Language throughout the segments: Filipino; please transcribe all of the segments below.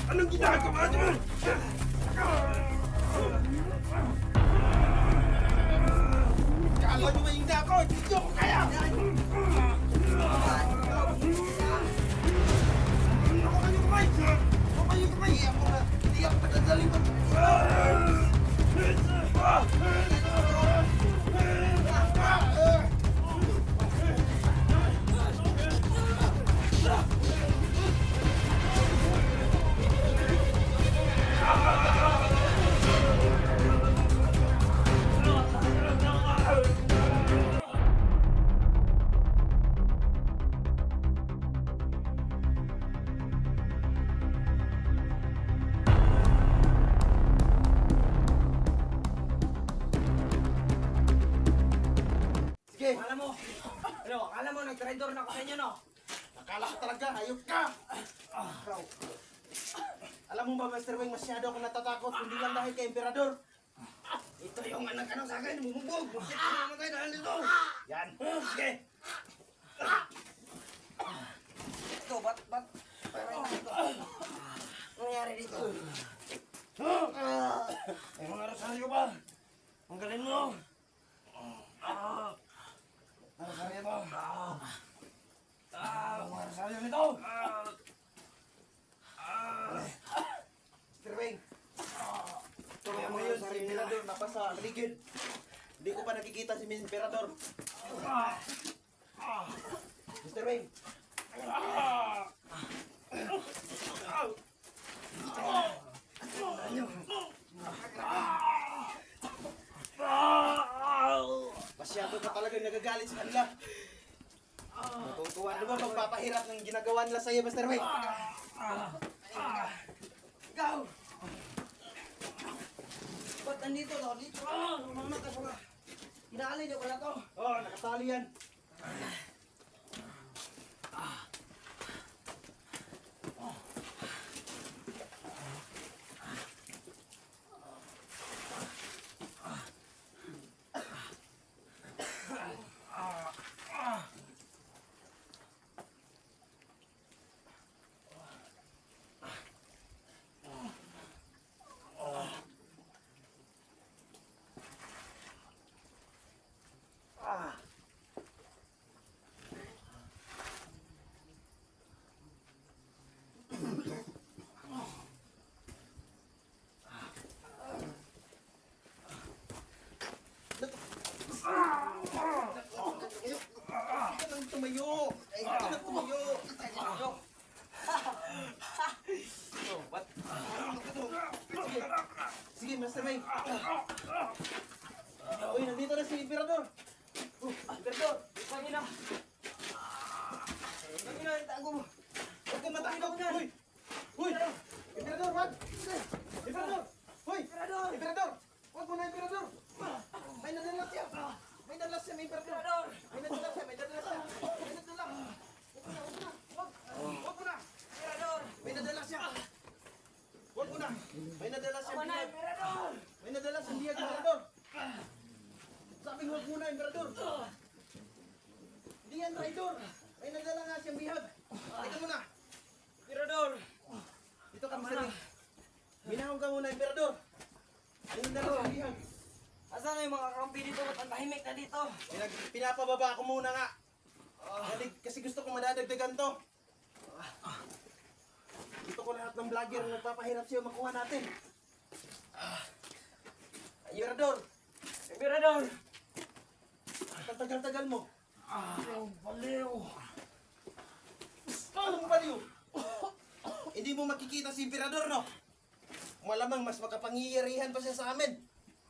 Anong ginagawa niyo? Kala niyo ba yung ako? Hindi ako kaya! Ako kayo kamay! Ako kayo kamay! Ako na! Hindi ako patadaling mag... Sige! Akala mo, nag-traitor na ako sa inyo, no? Akala ko talaga, hayop ka! Ikaw. Alam mo ba, Master Wing, masyado ako natatakot, hindi lang dahil kay Emperador. Ito yung anak sa akin, bumugbog! Bakit ka namatay dahil dito? Yan. Sige! Ito, ba't? Parang ito. Ano nangyari dito? May mga rosaryo ba? Ang galing mo! Rosaryo ba? Mga rosaryo nito! Master Wing. Tuloy mo yun, si Emperador napasa paligid. Hindi ko pa nakikita si Emperador. Mr. Wing. Masyado ka talagang nagagalit sa kanila. Natutuwa. Ano ba magpapahirap ng ginagawa nila sa'yo, Mr. Wing? Ikaw! Ba't nandito to? Dito ka! Lumamat ka pa! Inaalay niyo pala to! Oo, nakasali yan. Tumayo! Ay, hindi ka na tumayo! Oh, what? Sige, sige, Master Wing. Uy, nandito na si Emperador. Emperador, Isa niyo na! Sabi na, itago mo! huwag kang matakot. Uy! Uy! Emperador, wag! Emperador! Uy! Emperador! Wag mo na, Emperador! May nadala siya! May nadala siya, may Emperador! May nadala siya, may nadala siya! May nadala! Wag mo na! May nadala siya! Wag mo na! May nadala siya, bihag! May nadala siya, bihag, Emperador! Sabi huwag mo na, Emperador! Hindi yan, traidor! May nadala nga siyang bihag! Teka muna! Emperador! Dito ka, Mr. Wing. Minahong ka muna, Emperador! May nadala siyang bihag! Asan na yung mga kampi dito? Ba't ang tahimik na dito? Pinapababa ko muna nga! Kasi gusto kong madadagdagan to! Gusto ko lahat ng vlogger na nagpapahirap sa'yo makuha natin! Emperador! Emperador! Ang tagal-tagal mo! Baliw! Anong baliw? Hindi mo makikita si Emperador, no? Malamang mas makapangyayarihan pa siya sa amin!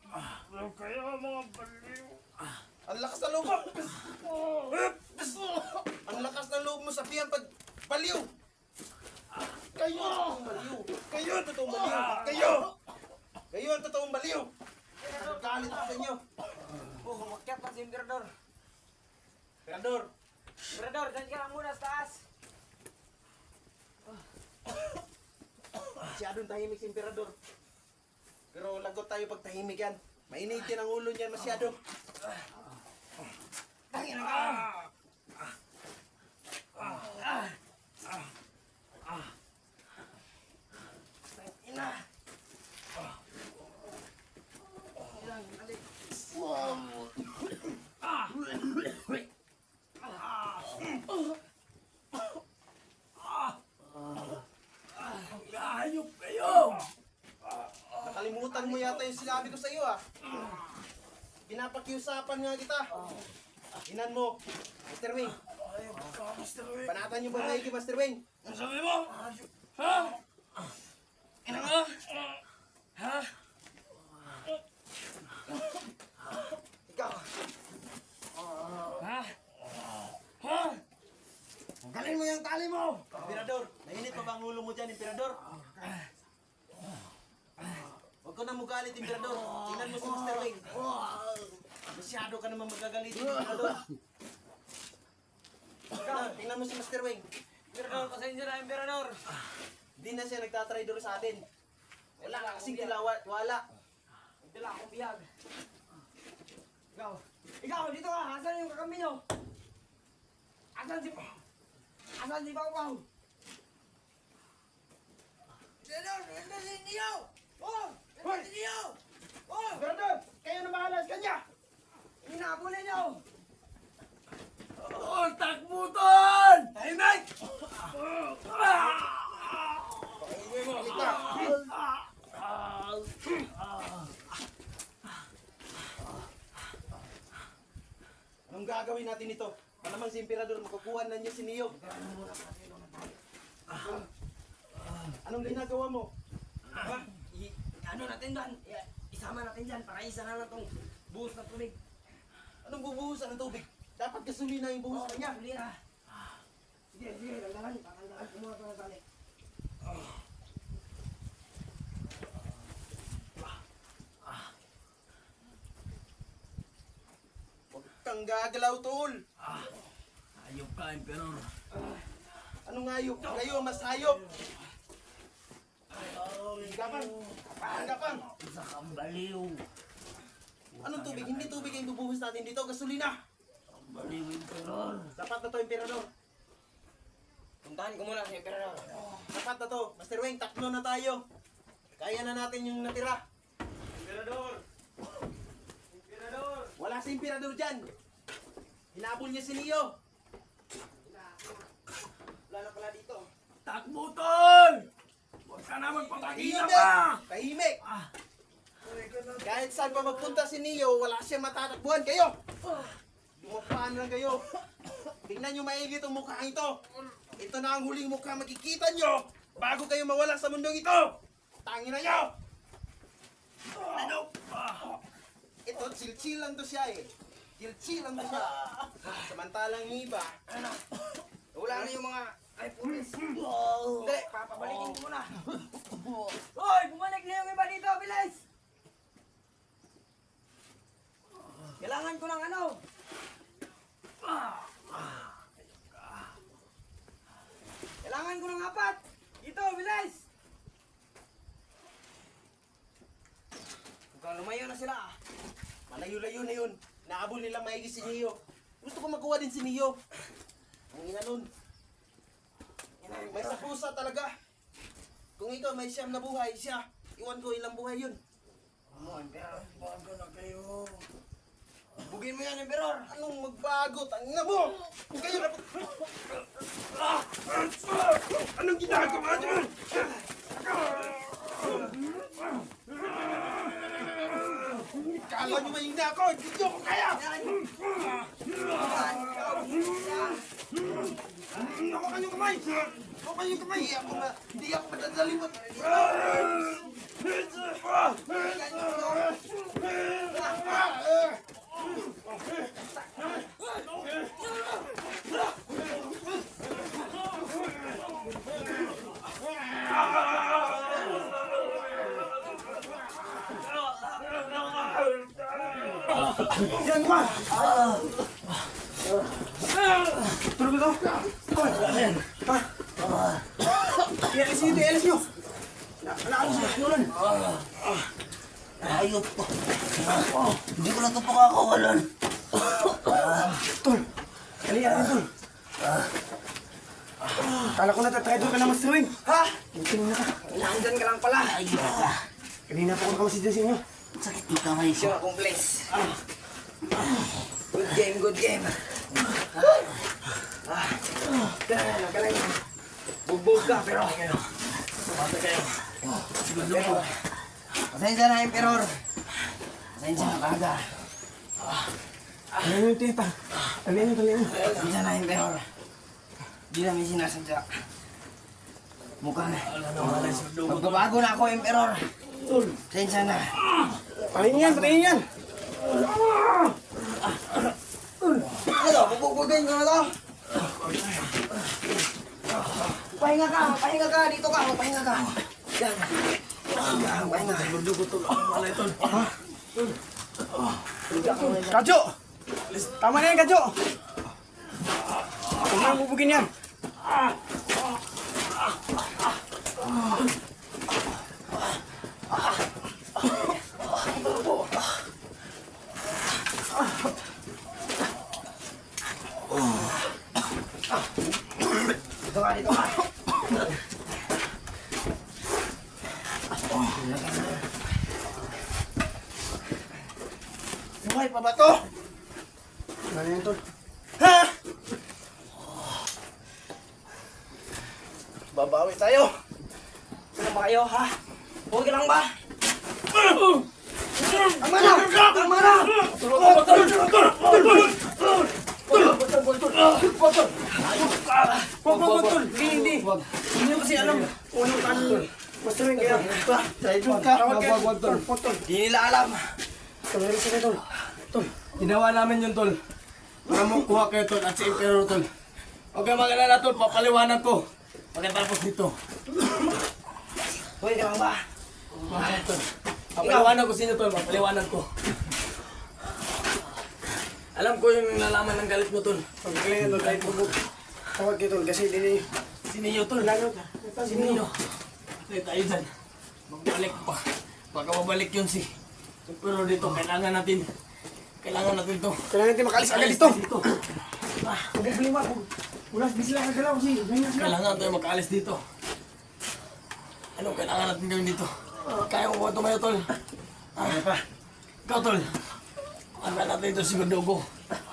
Ano kaya mga baliw? Ang lakas ng loob mo! Ang lakas ng loob mo sabihan pag baliw! Kayo ang totoong baliw! Kayo ang totoong baliw! Kayo! Kayo ang totoong baliw! Nagagalit ako sa inyo! Umakyat na si Emperador! Emperador! Emperador, dyan ka lang muna sa taas! Masyadong tahimik si Emperador. Pero lagot tayo pag tahimik yan. Mainitin ang ulo niyan masyado. Tangin na ka! yata yung sinabi ko sa iyo ah. Pinapakiusapan nga kita. Inan mo, Mr. Wing. Banatan niyo ba maigi, Master Wing? Ang sabi mo? Ha? Ina nga? Ha? Ikaw. Ha? Ha? Galin mo yung tali mo. Emperador, nainit pa bang ulo mo dyan, Emperador? Huwag ko na magalit, Emperador. Tingnan mo si Master Wing. Masyado ka naman magagalit, Emperador. Tingnan mo si Master Wing. Emperador, pasensya na, Emperador. Hindi na siya nagtatraidor sa atin. Wala ka kasing wala. Dala akong biyag. Ikaw. Ikaw, dito ka. Asan yung kakampi nyo? Asan si Pao Pao? Emperador, nandun niyo! Oh! Nandun niyo! Oh! Emperador, kayo na bahala sa kanya. Hinabulin niyo! Oh, takbutan! Tahimik! Anong gagawin natin ito? Malamang si Emperador, makukuha na niya si Neo. Anong ginagawa mo? Ano natin doon? Isama natin dyan para isa na lang itong buhos na tubig. Anong bubuhusan ng tubig? Dapat gasolina yung buhos niya. Gasolina. Sige, sige, landahan. Landahan, kumuha ko ng tali. Huwag kang gagalaw, tol. Ayop ka, Emperor. Anong hayop? Kayo ang mas hayop. Gapang. Gapang. Isa kang baliw. Anong tubig? Hindi tubig yung bubuhos natin dito. Gasolina. Baliw, Emperor. Dapat na to, Emperador. Puntahan ko muna si Emperador. Dapat na to. Master Wing, tatlo na tayo. Kaya na natin yung natira. Emperador! Emperador! Wala si Emperador dyan. Hinabol niya si Neo. Wala na pala dito. Takbutan! Huwag ka na magpapakita pa! Tahimik! Kahit saan pa magpunta si Neo, wala siyang matatakbuhan. Kayo! Lumapaan lang kayo. Tingnan nyo maigi itong mukha ito. Ito na ang huling mukha makikita nyo bago kayo mawala sa mundong ito. Tangin na nyo! Ano? Ito, chill-chill lang to siya eh. Chill-chill lang to siya. Samantalang yung iba, Wala na yung mga ay pulis. Hindi, papabalikin ko muna. Hoy, bumalik na yung iba dito, bilis! Kailangan ko ng ano? Kailangan ko ng apat! Dito, bilis! Mukhang lumayo na sila. malayo-layo na yun. Naabol nilang maigi si Neo. Gusto ko makuha din si Neo. Ang ina nun. May sapusa talaga. Kung ikaw may siyam na buhay, siya. Iwan ko ilang buhay yun. Emperor, bago na kayo. Bugin mo yan, Emperor! Anong magbago? Tangina mo! Kung kayo na... Anong ginagawa niyo? Kala niyo mahina ako! Hindi niyo ako kaya! Hawakan yung kamay! Hawakan yung kamay! Hindi ako madadalimot! Yan ba? Tulog ito? I-alis nyo ito, i-alis nyo! Naalis nyo, sinulan! Ayop pa. Hindi ko na ito pakakawalan. Tol! Kali natin, Tol! Kala ko natatry doon ka na Master Wing! Ha? Buti mo na ka! Nandyan ka lang pala. Ayop ka. Kanina pa ako nakamasida sa inyo! Sakit ng kamay ko. Mission accomplished. Good game, good game. Galing. Bugbog ka, pero... Siguro po. Pasensya na, Emperor. Pasensya na, baga. Ano yung tita? Talino. Pasensya na, Emperor. Di namin sinasadya. Mukhang magbabago na ako, Emperor. Pasensya na. Patayin yan. Ano to? Pupugugin ko na to? Pahinga ka. Dito ka, pahinga ka. Yan. Pahinga. Dugo tol. Malay tol. Kadyo! Tama na yan, Kadyo! Huwag na bubugin yan. Dito ka. Buhay pa ba to? Ano yan, tol? Ha? Babawi tayo. Ano ba kayo, ha? Okay lang ba? Tama na! Hindi. Hindi kasi alam. Unang kanon. Basta rin kaya. Sa ka. Wag, tol. Di nila alam. Tol, sila, tol. Tol, ginawa namin yun, tol. Para mo kuha kayo, tol, at si Emperor, tol. Okay, mag-alala, tol. Papaliwanag ko. Pagkatapos dito. Okay lang ba? Tol. Papaliwanag ko sa inyo, tol. Papaliwanag ko. Alam ko yung nalaman ng galit mo, tol. Pagkakalingan, tol, kahit bubog. Tawag kayo, tol, kasi hindi siniyo, tol. Siniyo. Hindi tayo dyan. Magbalik pa. Baka mabalik yun si Emperor dito. Kailangan natin to. Kailangan natin makalis agad dito. Huwag problema. Ulas, di sila kagalaw kasi. Kailangan tayo makaalis dito. Ano kailangan natin gawin dito? Kaya mo ba tumayo, tol? Kaya pa. Ikaw, tol. Ano natin ito si Gordogo?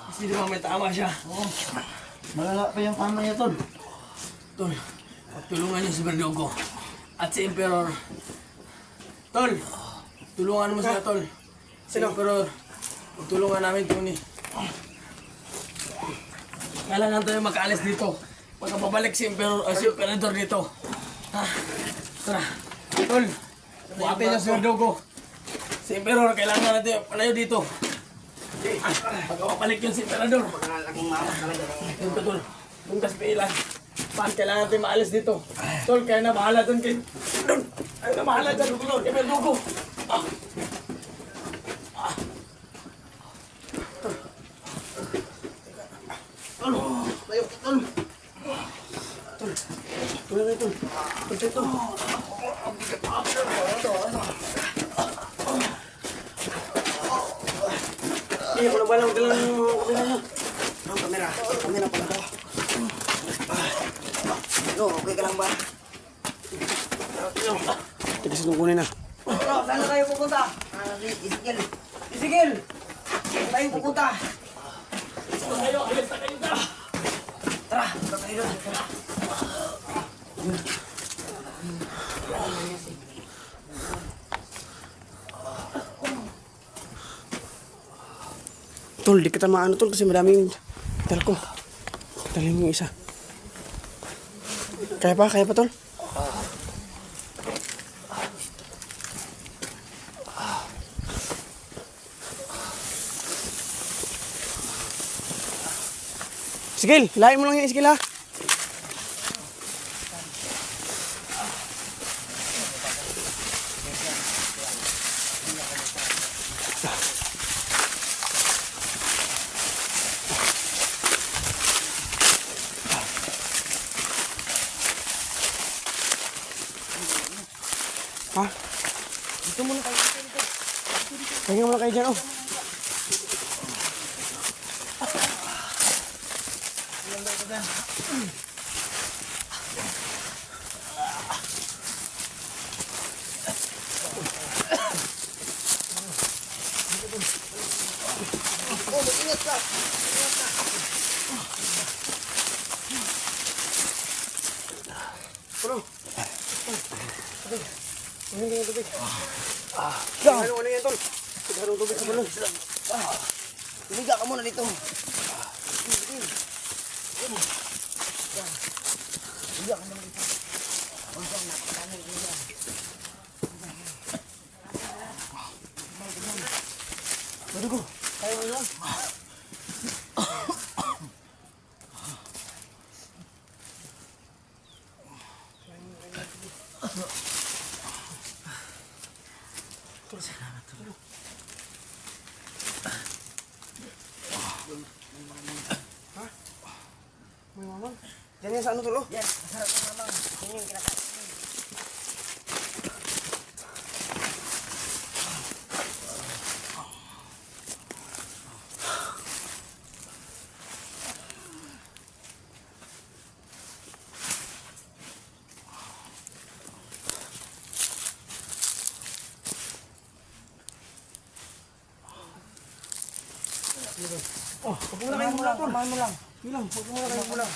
Kasi di ba may tama siya? Malala pa yung tama niya, tol. Tol, tulungan niyo si Gordogo. At si Emperor. Tol, tulungan mo sila, tol. Si Emperor, tulungan namin, Tony. Kailangan tayo makaalis dito. Pagkababalik si Emperor, si Emperador dito. Ha? Tara. Tol, buhatin niyo si Gordogo. Si Emperor, kailangan natin palayo dito. Pagkababalik yun si Emperador. Akong mama talaga. Yun to, tol. Doon kasi pilan. Pan, kailangan natin maalis dito. Tol, kaya na bahala doon kay... Doon! Kaya na bahala dyan, Tol. Kaya may dugo. Tol, layo ka, tol. Tol, tol. Tol, tol. Hindi, kung nabalang dala ng kamera mo. Ang kamera pala to. Ano, okay ka lang ba? Tigas nung kunin na. Bro, saan na tayo pupunta? Isigil. Saan tayo pupunta? Kayo, alis na kayo dyan. Tara, punta tayo doon. Tol, di kita maano, tol, kasi madaming talko. Talhin mo yung isa. Kaya pa, tol? Sigil, hilahin mo lang yung Sigil, ha? Ha? Dito muna kayo. Pahinga muna kayo dyan, oh. Oh, mag-ingat ka. Bro. Ano yung tubig? Ano yan, tol? Sigurong tubig sa balon. Tumiga ka muna dito. Pwede ko. Kaya mo lang. May mamang. Diyan yan sa ano, tol? Yan, masarap ang mamang. Yun yung kinakain. Huwag mo na kayo mula, tol. Kumain mo lang. Bilang, huwag mo na kayo mula.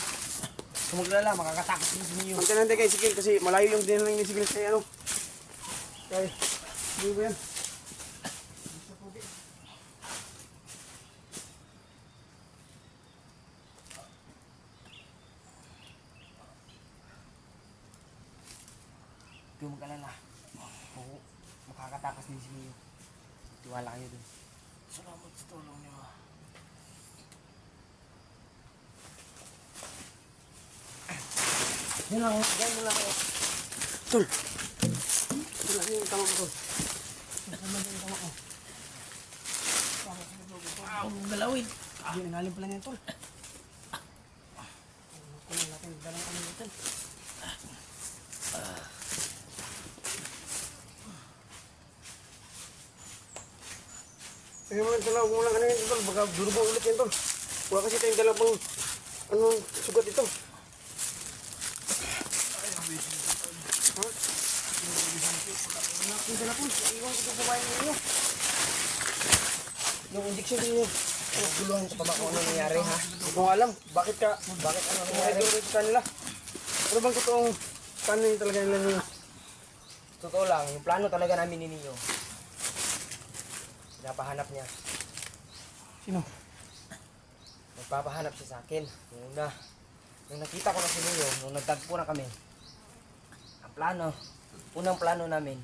Kung maglala, makakatakot din si Mio. Antay natin kay Sigil kasi malayo yung dinalang ni Sigil kay ano. Kay, hindi ba yan? Huwag mag-alala. Oo, makakatakas din si Mio. Tiwala kayo dun. Salamat sa tulong niyo. Yan lang, yan mo lang kayo. Tol! Ito lang yung tama mo, tol. Ito lang yung tama ko. Galawin. Hindi, nanalim pala niyan, tol. Kunin natin, dalang kami dito. Kaya mo, tol, huwag mo lang ano yun, tol. Baka durubang ulit yan, tol. Wala kasi tayong dalawang sugat dito. Ha? Yung dalapon, iwan ko ito sa bayan ninyo. Yung injection ninyo. Guluhan sa baba kung ano nangyari ha. Hindi ko alam, bakit ano nangyari doon sa kanila? Ano bang totoong kanin talaga nila ninyo? Totoo lang, yung plano talaga namin ni Neo. Pinapahanap niya. Sino? Nagpapahanap siya sa akin. Nung nakita ko na si Neo, nung nagtagpo na kami, ang plano, unang plano namin,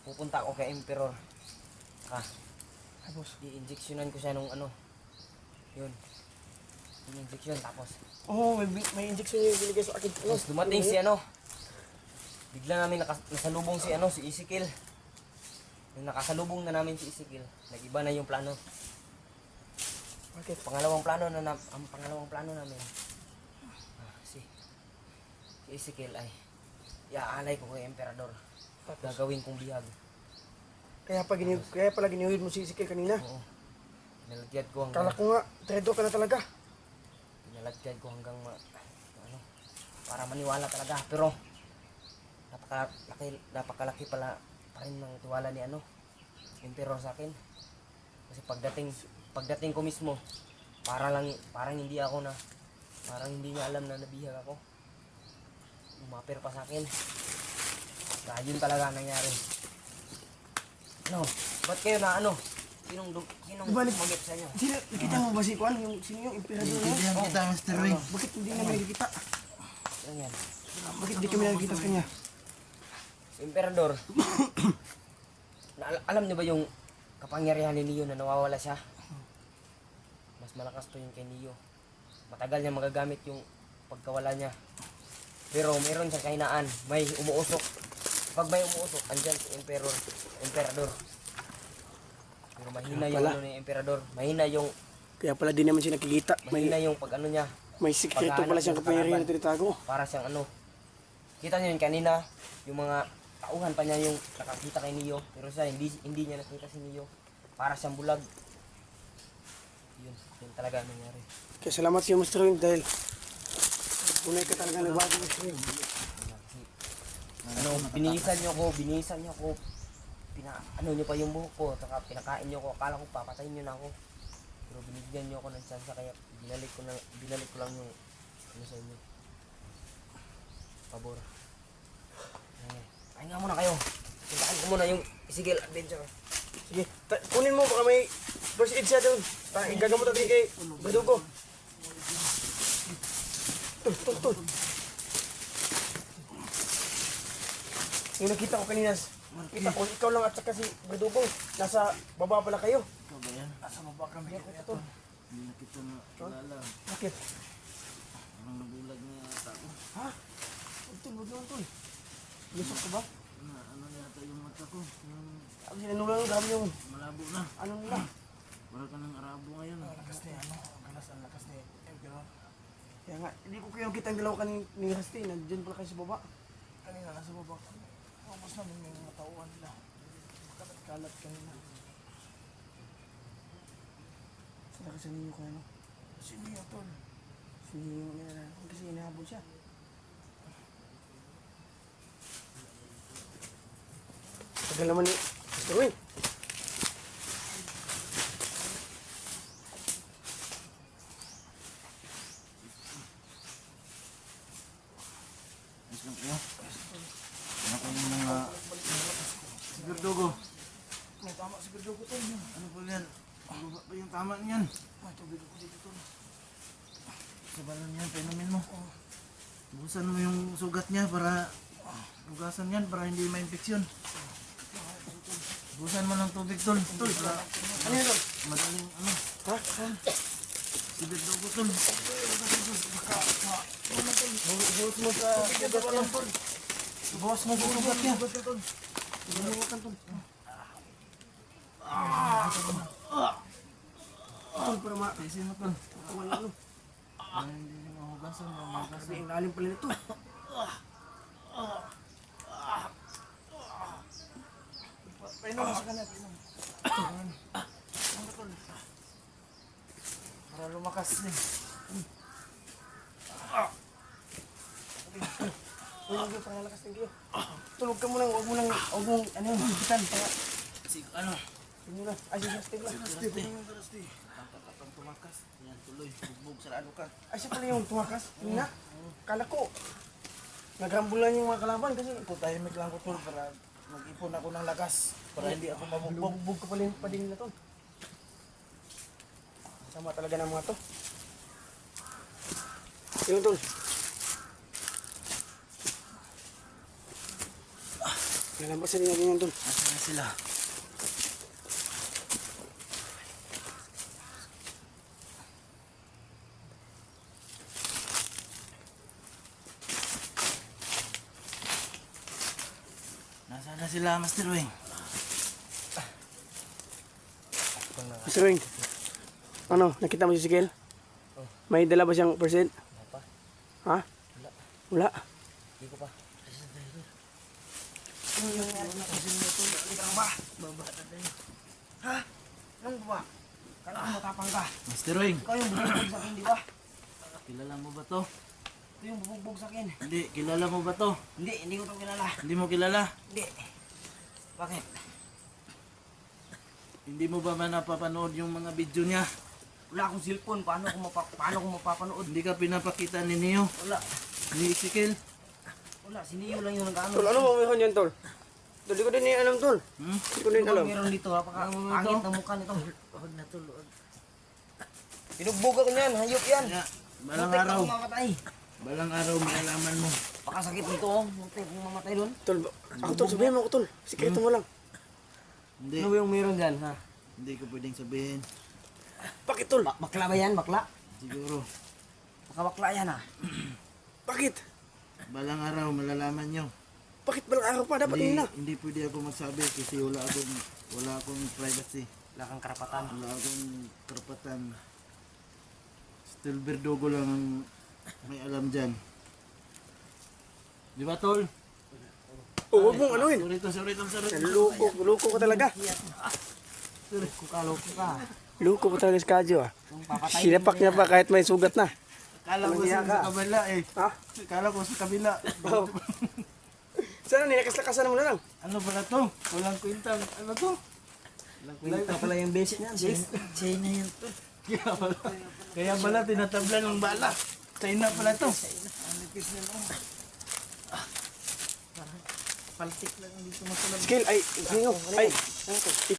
pupunta ako kay Emperor. Tapos? I-injectionan ko siya nung ano, yun. Yung injection, tapos Oo, may injection yung binigay sa akin. tapos dumating si ano, bigla namin nasalubong si ano, si Ezekiel. Nung nakasalubong na namin si Ezekiel, nag-iba na yung plano. Bakit? Ang pangalawang plano namin, si Ezekiel ay iaalay ko kay Emperador. Gagawin kong bihag. Kaya pala giniwid mo si Ezekiel kanina. Oo. Pinalagyan ko hanggang Kala ko nga, traitor ka na talaga. ano, para maniwala talaga. Pero napakalaki pala pa rin ng tiwala ni ano, Emperor sa akin. Kasi pagdating ko mismo, parang hindi niya alam na nabihag ako. Umapir pa sa akin. Kaya yun talaga ang nangyari. Ano? Ba't kayo na ano? Sinong Ibalik. sumagip sa inyo? Sino, nakita mo ba si Kwan? Sino yung emperador na yun? kita, Master Wing. Bakit hindi namin nakikita? Yan yan. Bakit hindi kami nakikita sa kanya? Si Emperador, alam niyo ba yung kapangyarihan ni Neo na nawawala siya? Mas malakas to yung kay Neo. Matagal niya magagamit yung pagkawala niya. Pero meron siyang kahinaan, may umuusok. Pag may umuusok, andyan si Emperador. Pero mahina yung ano ni Emperador. Mahina yung Kaya pala di naman siya nakikita. mahina yung pag ano niya. May sikreto pala siyang kapangyarihan na tinatago. Para siyang ano. Kita niyo yun kanina, yung mga tauhan pa niya yung nakakita kay Neo. Pero siya hindi niya nakita si Neo. Para siyang bulag. Yun talaga ang nangyari. Kaya salamat sa iyo, Master Wing, dahil tunay ka talaga nagbago, Master Wing. Ano, binihisan niyo ako. Ano niyo pa yung buhok ko, saka pinakain niyo ako. Akala ko papatayin niyo na ako. Pero binigyan niyo ako ng chance kaya binalik ko lang yung ano sa inyo. Pabor. Pahinga muna. muna yung Sigil Adventure. Sige, kunin mo baka may first aid siya doon. Gagamot natin kay Badugo. Tol. Yung nakita ko kanina, kita ko, ikaw lang at saka si Badugo. Nasa baba pala kayo. Ikaw ba yan? Nasa baba kami. Tol. Hindi na kita makilala. Bakit? Parang nabulag na yata ako. Ha? Tol, wag naman tol. Yusok ka ba? Ano yata yung mata ko? Yung Ang sinanulang dami yung malabo na. ano nila. Wala ka ng arabo ngayon. Lakas ni ano, galas ang lakas ni Emperor. Kaya nga, hindi ko kayo kita ang dalawa ni Rusty. Nandiyan pala kayo sa baba. Kanina nasa baba kami. Tapos namin may mga tauhan nila. Kalat kanina. Sila kasi ninyo ko ano? Si Neo tol. Si Neo nila kasi inahabol siya. Tagal naman ni Mr. Wayne. Ayos lang kayo. Ano ko yung mga... Si Verdugo. May tama si Berdugo tol. Ano po yan? Ano ba ba yung tama niyan? May tubig ako dito tol. Sa balon yan, painumin mo. Bukasan mo yung sugat niya para... Bugasan yan para hindi ma-infeksyon. Bukasan mo ng tubig, tol. Para Ano yun tol? madaling ano. Ha? Si Verdugo, tol. Buhos mo sa sugat niya. Buhos mo sa sugat niya. Buhukan tol. Tol, para ma... Tiisin mo, tol. Wala ano. Para hindi niya mahugasan. Kasi ang lalim pala nito. Painom mo sa kanat. Para lumakas din. Huwag mo pang nalakas ng kayo. Tulog ka muna, huwag mo nang, ano yung higitan. Si, ano? Sige na. Ay, sige, stay lang. Rusty. Tatang tumakas. Yan, tuloy. Bugbog sa ano ka. Ay, siya pala yung tumakas. Yun na. Kala ko. Nagrambulan yung mga kalaban kasi Ito tahimik lang ko, tol, para mag-ipon ako ng lakas. Para hindi ako mabugbog. bugbog ka pala yung pading na to. Sama talaga ng mga to. Yun tol. Nalampasan niya yun tol. Nasaan na sila? Nasaan na sila, Master Wing? Mr. Wing. Ano, nakita mo si Sigel? May dala ba siyang percent? Pa? Ha? Wala. Hindi ko pa. Ha? Anong ba? Kala ko matapang ka. Master Wing, Ikaw yung bubugbog sa akin, di ba? kilala mo ba to? Ito yung bubugbog sa akin. Hindi, kilala mo ba to? Hindi ko ito kilala. Hindi mo kilala? Hindi. Bakit? Hindi mo ba man napapanood yung mga video niya? Wala akong cellphone. Paano ko mapapanood? Hindi ka pinapakita ni Neo, Wala. ni Ezekiel? Wala. Si Neo lang yung nag-ano. Tol, ano mo meron yan, Tol? Tol, di ko din alam, Tol. Hmm? Di ko din alam. Meron dito. Pangit ang mukha nito. Huwag na tulood. Pinugbog ako niyan. Hayop yan. Kaya, balang Muntik araw, akong mamatay. balang araw malalaman mo. Pakasakit nito. Oh. Muntik akong mamatay doon. Tol, ako, Tol, sabihin mo ako, Tol. Sikreto mo lang. Hindi, Ano yung meron dyan, ha? hindi ko pwedeng sabihin. Bakit, Tol? Bakla ba yan? Bakla? Siguro, Bakla yan, ha? Bakit? balang araw malalaman nyo. Bakit balang araw pa? Dapat yun na. Hindi pwede ako magsabi kasi wala akong privacy. Wala kang karapatan. Wala akong karapatan. Still Verdugo lang ang may alam dyan. Di ba, Tol? O, huwag mong anuin. Sorry. Luko ka talaga. Kukaloko ka. Luko ka talaga si Kadyo, ah. Kung papatay. Sinapak niya pa kahit may sugat na. Kala ko sa kabila eh. Ha? Kala ko sa kabila. Oh. Sana ninakas-lakasan mo na lang. Ano pala to? Walang kwenta. Ano to? Walang kwenta. Ito pala yung basic niyan. China yan to. Kaya pala tinatabla ng bala. China pala to. paltik lang dito masunod. Skill, ay, sino? Ay, ano to?